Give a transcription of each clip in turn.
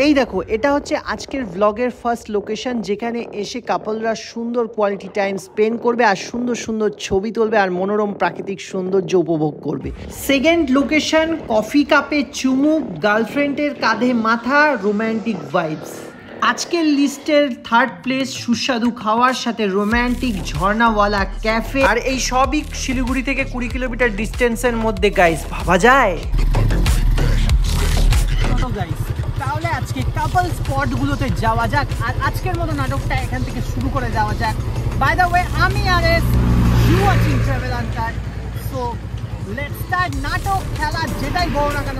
এই দেখো, এটা হচ্ছে আজকের ব্লগের ফার্স্ট লোকেশন, যেখানে এসে কাপলরা সুন্দর কোয়ালিটি টাইম স্পেন্ড করবে আর সুন্দর সুন্দর ছবি তুলবে আর মনোরম প্রাকৃতিক সৌন্দর্য উপভোগ করবে। সেকেন্ড লোকেশন, কফি কাপে চুমুক, গার্লফ্রেন্ডের কাঁধে মাথা, রোম্যান্টিক ভাইবস। আজকের লিস্টের থার্ড প্লেস, সুস্বাদু খাওয়ার সাথে রোম্যান্টিক ঝর্ণাওয়ালা ক্যাফে। আর এই সবই শিলিগুড়ি থেকে 20 কিলোমিটার ডিস্টেন্সের মধ্যে। গাইস, ভাবা যায়? তাহলে আজকে কাপল স্পটগুলোতে যাওয়া যাক আর আজকের মতো নাটকটা এখান থেকে শুরু করে যাওয়া যাক। বাই দ্য ওয়ে, আমি RS, you watching travel uncut. So let's start. নাটক খেলা যেটাই বড় না কেন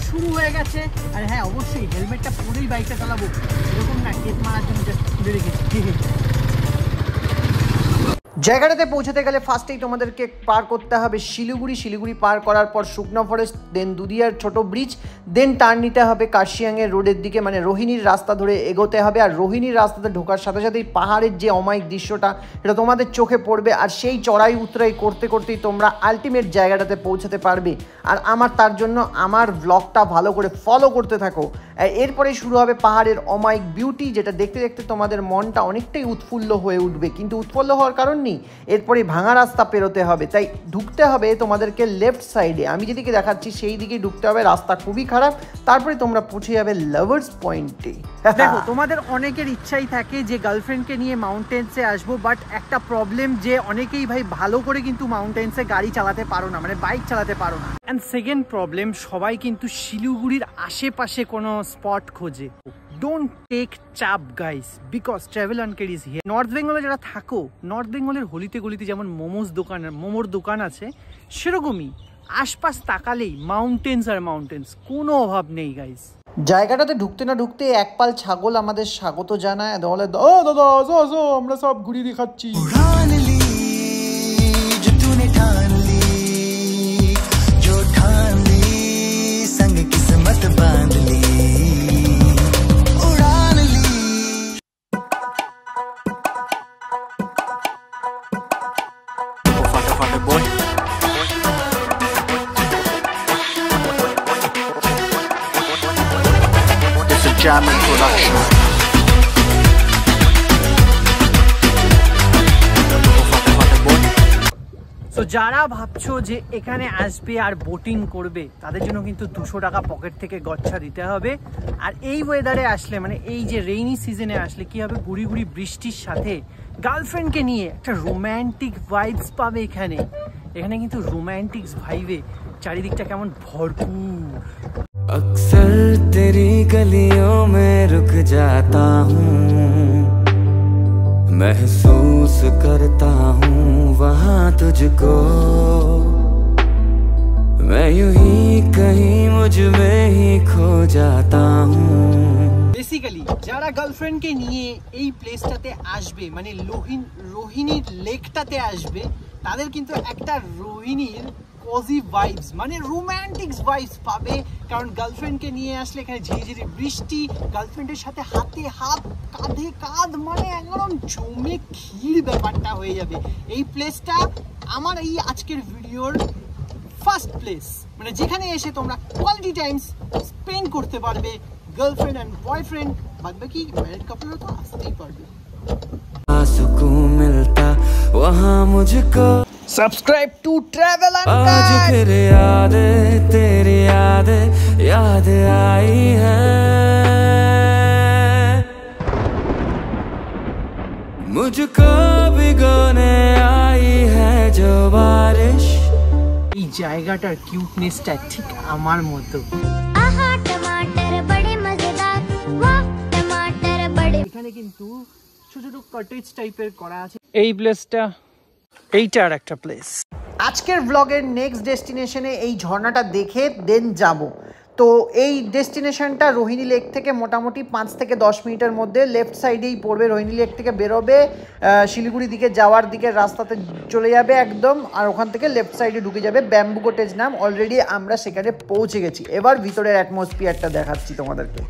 শুরু হয়ে গেছে। আর হ্যাঁ, অবশ্যই হেলমেটটা পরেই বাইকটা চালাবো, এরকম না কেট মারার জন্য জাস্ট খুলে রেখেছি। জায়গাটাতে পৌঁছাতে গেলে ফার্স্টেই তোমাদেরকে পার করতে হবে শিলিগুড়ি। শিলিগুড়ি পার করার পর শুকনো ফরেস্ট, দেন দুদিয়ার ছোট ব্রিজ, দেন টার্ন নিতে হবে কার্শিয়াংয়ের রোডের দিকে, মানে রোহিণীর রাস্তা ধরে এগোতে হবে। আর রোহিণীর রাস্তাতে ঢোকার সাথে সাথেই পাহাড়ের যে অমায়িক দৃশ্যটা এটা তোমাদের চোখে পড়বে। আর সেই চড়াই উতরাই করতে করতেই তোমরা আলটিমেট জায়গাটাতে পৌঁছাতে পারবে। আর আমার তার জন্য আমার ব্লগটা ভালো করে ফলো করতে থাকো। এরপরে শুরু হবে পাহাড়ের অমায়িক বিউটি, যেটা দেখতে দেখতে তোমাদের মনটা অনেকটাই উৎফুল্ল হয়ে উঠবে। কিন্তু উৎফুল্ল হওয়ার কারণ নেই, এরপরে ভাঙা রাস্তা পেরোতে হবে, তাই ঢুকতে হবে তোমাদেরকে লেফট সাইডে। আমি যেদিকে দেখাচ্ছি সেই দিকেই ঢুকতে হবে, রাস্তা খুবই খারাপ। তারপরে তোমরা পৌঁছে যাবে লাভার্স পয়েন্টে। দেখো, তোমাদের অনেকের ইচ্ছাই থাকে যে গার্লফ্রেন্ডকে নিয়ে মাউন্টেন্সে আসবো, বাট একটা প্রবলেম যে অনেকেই ভাই ভালো করে কিন্তু মাউন্টেন্সে গাড়ি চালাতে পারো না, মানে বাইক চালাতে পারো না। অ্যান্ড সেকেন্ড প্রবলেম, সবাই কিন্তু শিলিগুড়ির আশেপাশে কোনো স্পট খোঁজে। ডোন্ট টেক চাপ guys, because travel uncut is here. North বেঙ্গলে যারা থাকো, নর্থ বেঙ্গলের গলিতে গলিতে যেমন মোমোর দোকান আছে, সেরকমই আশপাশ তাকালেই মাউন্টেন্স আর মাউন্টেন্স, কোনো অভাব নেই গাইস। জায়গাটাতে ঢুকতে না ঢুকতে এক পাল ছাগল আমাদের স্বাগত জানায়। বলে, ও দাদা, আসো, আমরা সব ঘুরি দেখাচ্ছি। Jamming production. তো যারা ভাবছো যে এখানে আসবে আর বোটিং করবে, তাদের জন্য কিন্তু 200 টাকা পকেট থেকে গচ্ছা দিতে হবে। আর এই ওয়েদারে আসলে, মানে এই যে রেইনি সিজনে আসলে কি হবে, গুড়ি গুড়ি বৃষ্টির সাথে গার্লফ্রেন্ডকে নিয়ে একটা রোম্যান্টিক ভাইবস পাবে। এখানে কিন্তু রোম্যান্টিক ভাইবে চারিদিকটা কেমন ভরপুর। अक्सर तेरी गलियों में रुक जाता हूँ, महसूस करता हूँ वहाँ तुझको, मैं यूं ही कहीं मुझ में ही खो जाता हूँ। বেসিক্যালি যারা গার্লফ্রেন্ডকে নিয়ে এই প্লেসটাতে আসবে, মানে রোহিণীর লেকটাতে আসবে, তাদের কিন্তু একটা রোহিণীর কজি ভাইবস, মানে রোম্যান্টিক ভাইবস পাবে। কারণ গার্লফ্রেন্ডকে নিয়ে আসলে এখানে ঝিরিঝিরি বৃষ্টি, গার্লফ্রেন্ডের সাথে হাতে হাত কাঁধে কাঁধ, মানে একদম জমে ক্ষীর ব্যাপারটা হয়ে যাবে। এই প্লেসটা আমার এই আজকের ভিডিওর ফার্স্ট প্লেস, মানে যেখানে এসে তোমরা কোয়ালিটি টাইমস স্পেন্ড করতে পারবে গার্লফ্রেন্ড অ্যান্ড বয়ফ্রেন্ড, বাদবাকি ম্যারিড কাপলরা তো আসতেই পারবে। सुकून मिलता वहाँ मुझको। सब्सक्राइब टू ट्रैवल आज फिर तेरी याद आई है, मुझको भिगोने आई है जो बारिश। এই জায়গাটার কিউটনেসটা ঠিক আমার মতো। আহা টমাটার বড়ে মজেদার, বাহ টমাটার বড়ে। এখানে কিন্তু ছোট ছোট কটেজ টাইপের করা আছে। এই প্লেসটা, এইটা আর একটা প্লেস। আজকের ব্লগের নেক্সট ডেস্টিনেশনে এই ঝর্ণাটা দেখে দেন যাব। তো এই ডেস্টিনেশনটা রোহিণী লেক থেকে মোটামুটি 5 থেকে 10 মিনিটের মধ্যে লেফট সাইডেই পড়বে। রোহিণী লেক থেকে বেরোবে, শিলিগুড়ি দিকে যাওয়ার দিকে রাস্তাতে চলে যাবে একদম, আর ওখান থেকে লেফট সাইডে ঢুকে যাবে ব্যাম্বু কটেজ নাম। অলরেডি আমরা সেখানে পৌঁছে গেছি। এবার ভিতরের অ্যাটমসফিয়ারটা দেখাচ্ছি তোমাদেরকে।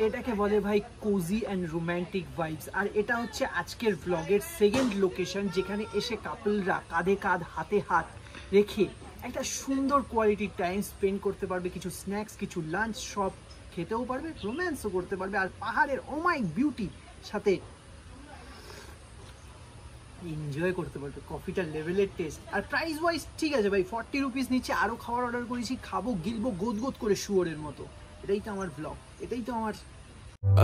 এটাকে বলে ভাই কোজি অ্যান্ড রোম্যান্টিক ভাইবস। আর এটা হচ্ছে আজকের ব্লগের সেকেন্ড লোকেশন, যেখানে এসে কাপলরা কাঁধে কাঁধ হাতে হাত রেখে একটা সুন্দর কোয়ালিটির টাইম স্পেন্ড করতে পারবে, কিছু স্ন্যাক্স কিছু লাঞ্চ সব খেতেও পারবে, রোম্যান্সও করতে পারবে, আর পাহাড়ের ওমাইক বিউটি সাথে এনজয় করতে পারবে। কফিটার লেভেলের টেস্ট আর প্রাইস ওয়াইজ ঠিক আছে ভাই, 40 রুপিস নিচ্ছে। আরও খাবার অর্ডার করেছি, খাবো গিলবো গোদ করে শুয়োরের মতো। এটাই তো আমার ব্লগ, এটাই তো আমার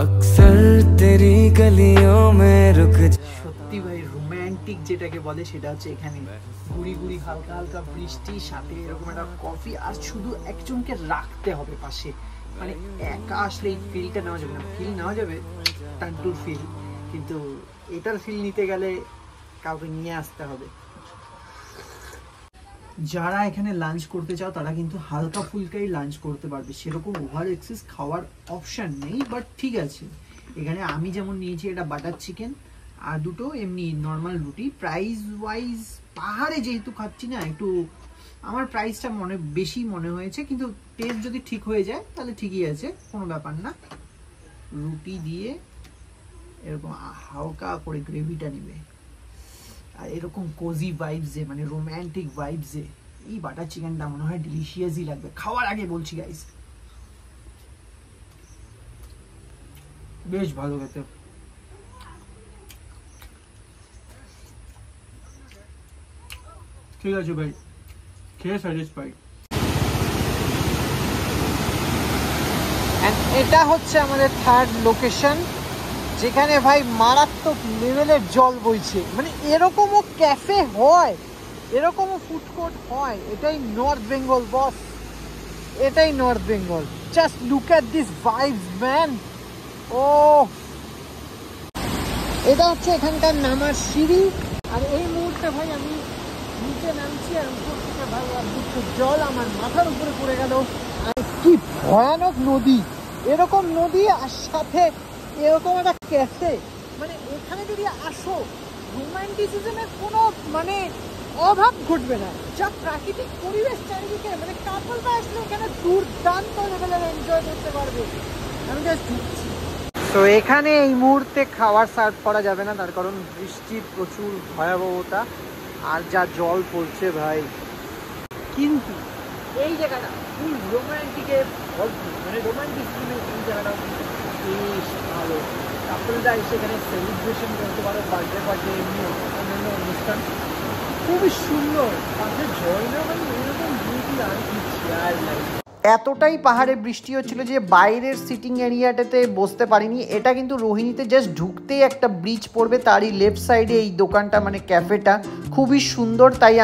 अक्सर तेरी गलियों में रुक সত্যি ভাই রোম্যান্টিক যেটাকে বলে সেটা হচ্ছে এখানে গুড়ি গুড়ি হালকা হালকা বৃষ্টি, সাথে এরকম একটা কফি, আর শুধু একজনকে রাখতে হবে পাশে। মানে একা আসলে এই ফিলটা নেওয়া যাবে না, ফিল নেওয়া যাবে টান্টুর ফিল, কিন্তু এটার ফিল নিতে গেলে কাউকে নিয়ে আসতে হবে। যারা এখানে লাঞ্চ করতে চাও তারা কিন্তু হালকা ফুলকাই লাঞ্চ করতে পারবে, সেরকম ওভার এক্সেস খাওয়ার অপশান নেই। বাট ঠিক আছে, এখানে আমি যেমন নিয়েছি এটা বাটার চিকেন আর দুটো এমনি নর্মাল রুটি। প্রাইস ওয়াইজ পাহাড়ে যেহেতু খাচ্ছি না, একটু আমার প্রাইসটা বেশি মনে হয়েছে, কিন্তু টেস্ট যদি ঠিক হয়ে যায় তাহলে ঠিকই আছে, কোনো ব্যাপার না। রুটি দিয়ে এরকম হালকা করে গ্রেভিটা নেবে, আর এরকম কোজি ভাইবসে মানে রোম্যান্টিক ভাইবসে এই বাটার চিকেনটা মনে হয় ডিলিশিয়াসই লাগবে। খাওয়ার আগে বলছি গাইস, বেশ ভালো খেতে। ঠিক আছে ভাই, খেয়ে স্যাটিসফাইড। এটা হচ্ছে আমাদের থার্ড লোকেশন, যেখানে ভাই মারাত্মক লেভেলের জল বইছে। মানে এরকমও ক্যাফে হয়, এরকমও ফুড কোর্ট হয়। এটাই নর্থ বেঙ্গল বস, এটাই north Bengal. Just look at this vibes man. ও এটা হচ্ছে এখানকার নামার সিঁড়ি, আর এই মুহূর্তে ভাই আমি নিচে নামছি, আর উপর থেকে ভাই একটু জল আমার মাথার উপরে পড়ে গেল। আর কি ভয়ানক নদী, এরকম নদী আর সাথে এরকম একটা ক্যাফে। মানে এখানে যদি আসো রোম্যান্টিসিজমের কোনো মানে অভাব ঘটবে না। যা প্রাকৃতিক পরিবেশ চারিদিকে, মানে কাপলরা আসলে এখানে দুর্দান্ত লেভেলের এনজয় করতে পারবে। আমি জাস্ট ঢুকছি। তো এখানে এই মুহূর্তে খাবার সার্ভ করা যাবে না, তার কারণ বৃষ্টির প্রচুর ভয়াবহতা আর যা জল পড়ছে ভাই। কিন্তু এই জায়গাটা ফুল রোম্যান্টিকের ভরপুর, মানে রোম্যান্টিসিজমের এই জায়গাটা বেশ ভালো। কাপলরা এসে এখানে সেলিব্রেশন করতে পারো, বার্থডে এমনি অন্যান্য অনুষ্ঠান। খুবই সুন্দর, পাশে ঝর্ণা, মানে এরকম বিউটি আর কিছু আর নাই। এতটাই পাহাড়ে বৃষ্টি হচ্ছিল যে বাইরের সিটিং এরিয়াটাতে বসতে পারিনি। এটা কিন্তু রোহিণীতে জাস্ট ঢুকতেই একটা ব্রিজ পড়বে, তারই লেফট সাইডে এই দোকানটা মানে ক্যাফেটা খুবই সুন্দর। তাই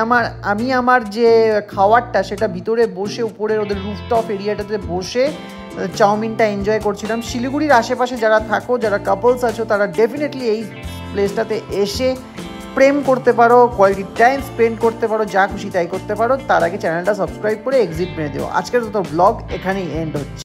আমি আমার যে খাওয়ারটা সেটা ভিতরে বসে উপরের ওদের রুফটপ এরিয়াটাতে বসে চাউমিনটা এনজয় করছিলাম। শিলিগুড়ির আশেপাশে যারা থাকো, যারা কাপলস আছো, তারা ডেফিনেটলি এই প্লেসটাতে এসে প্রেম করতে পারো, কোয়ালিটি টাইম স্পেন্ড করতে পারো, যা খুশি তাই করতে পারো। তার আগে চ্যানেলটা সাবস্ক্রাইব করে এক্সিট মেরে দিও। আজকের তো ব্লগ এখানেই এন্ড হচ্ছে।